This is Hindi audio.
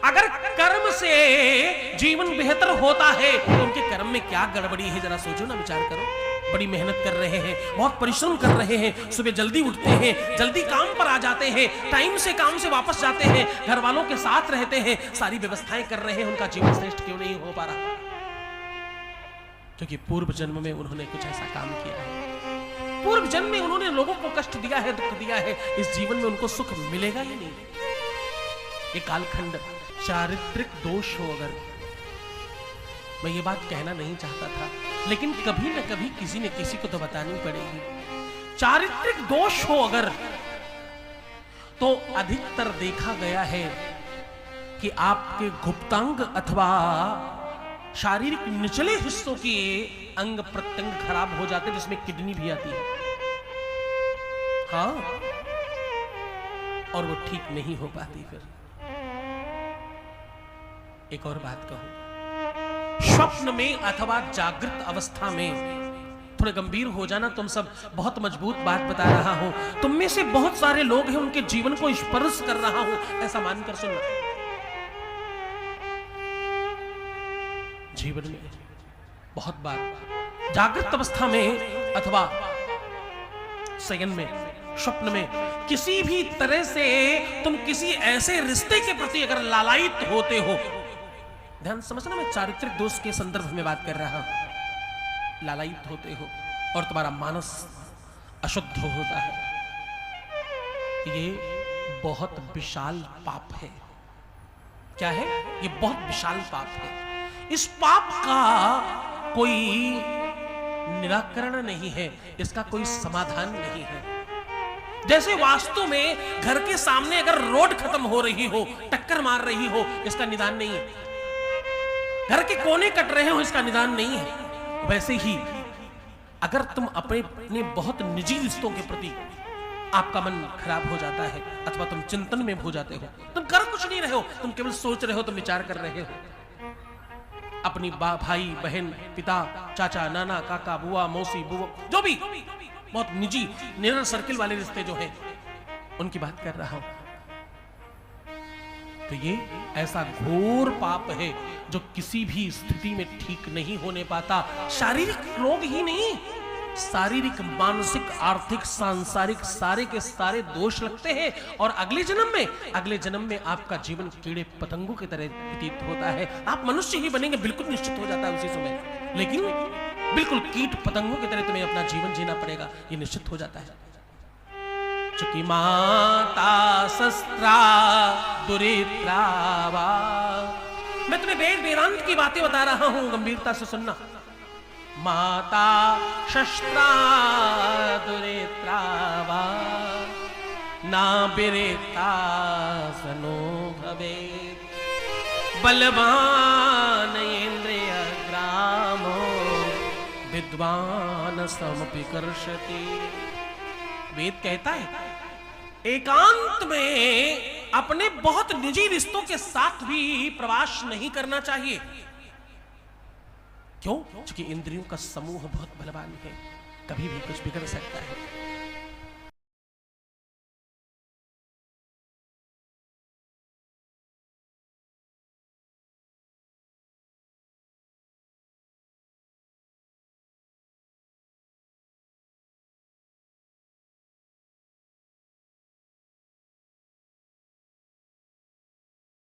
अगर कर्म से जीवन बेहतर होता है तो उनके कर्म में क्या गड़बड़ी है, जरा सोचो ना, विचार करो। बड़ी मेहनत कर रहे हैं, बहुत परिश्रम कर रहे हैं, सुबह जल्दी उठते हैं, जल्दी काम पर आ जाते हैं, टाइम से काम से वापस जाते हैं, घर वालों के साथ रहते हैं, सारी व्यवस्थाएं कर रहे हैं, उनका जीवन श्रेष्ठ क्यों नहीं हो पा रहा? क्योंकि पूर्व जन्म में उन्होंने कुछ ऐसा काम किया है, पूर्व जन्म में उन्होंने लोगों को कष्ट दिया है, दुख दिया है। इस जीवन में उनको सुख मिलेगा या नहीं? ये कालखंड चारित्रिक दोष हो, अगर मैं ये बात कहना नहीं चाहता था, लेकिन कभी न कभी किसी न किसी को तो बतानी पड़ेगी। चारित्रिक दोष हो अगर, तो अधिकतर देखा गया है कि आपके गुप्तांग अथवा शारीरिक निचले हिस्सों के अंग प्रत्यंग खराब हो जाते, जिसमें किडनी भी आती है। हाँ, और वो ठीक नहीं हो पाती। फिर एक और बात कहूं, स्वप्न में अथवा जागृत अवस्था में थोड़े गंभीर हो जाना, तुम सब बहुत मजबूत बात बता रहा हूं, तुम में से बहुत सारे लोग हैं उनके जीवन को स्पर्श कर रहा हूं, ऐसा मानकर सुनना। जीवन में बहुत बार जागृत अवस्था में अथवा शयन में, स्वप्न में, किसी भी तरह से तुम किसी ऐसे रिश्ते के प्रति अगर लालायित होते हो, ध्यान समझना, मैं चारित्रिक दोष के संदर्भ में बात कर रहा हूं, लालायित होते हो और तुम्हारा मानस अशुद्ध होता है, ये बहुत विशाल पाप है। क्या है ये? बहुत विशाल पाप है। इस पाप का कोई निराकरण नहीं है, इसका कोई समाधान नहीं है। जैसे वास्तु में घर के सामने अगर रोड खत्म हो रही हो, टक्कर मार रही हो, इसका निदान नहीं है। घर के कोने कट रहे हो, इसका निदान नहीं है। वैसे ही अगर तुम अपने बहुत निजी रिश्तों के प्रति आपका मन खराब हो जाता है अथवा तुम चिंतन में हो जाते हो, तुम कर कुछ नहीं रहे हो, तुम केवल सोच रहे हो, तुम विचार कर रहे हो, अपनी भाई बहन, पिता, चाचा, नाना, काका, बुआ, मौसी, बुआ, जो भी बहुत निजी नियर सर्किल वाले रिश्ते जो हैं, उनकी बात कर रहा हूं, तो ये ऐसा घोर पाप है जो किसी भी स्थिति में ठीक नहीं होने पाता। शारीरिक रोग ही नहीं, शारीरिक, मानसिक, आर्थिक, सांसारिक सारे के सारे दोष लगते हैं, और अगले जन्म में आपका जीवन कीड़े पतंगों की तरह व्यतीत होता है। आप मनुष्य ही बनेंगे बिल्कुल निश्चित हो जाता है उसी समय, लेकिन बिल्कुल कीट पतंगों की तरह तुम्हें अपना जीवन जीना पड़ेगा, ये निश्चित हो जाता है। चुकी माता शस्त्रा दुरित्रावा, मैं तुम्हें वेद वेदांत की बातें बता रहा हूं, गंभीरता से सुनना। माता शस्त्रा दुरित्रावा ना बिरेता सनो भवेत्, बलवान इंद्रिय ग्रामो विद्वान समपि कर्षति। वेद कहता है एकांत में अपने बहुत निजी रिश्तों के साथ भी प्रवास नहीं करना चाहिए। क्यों? क्योंकि इंद्रियों का समूह बहुत बलवान है, कभी भी कुछ बिगड़ सकता है।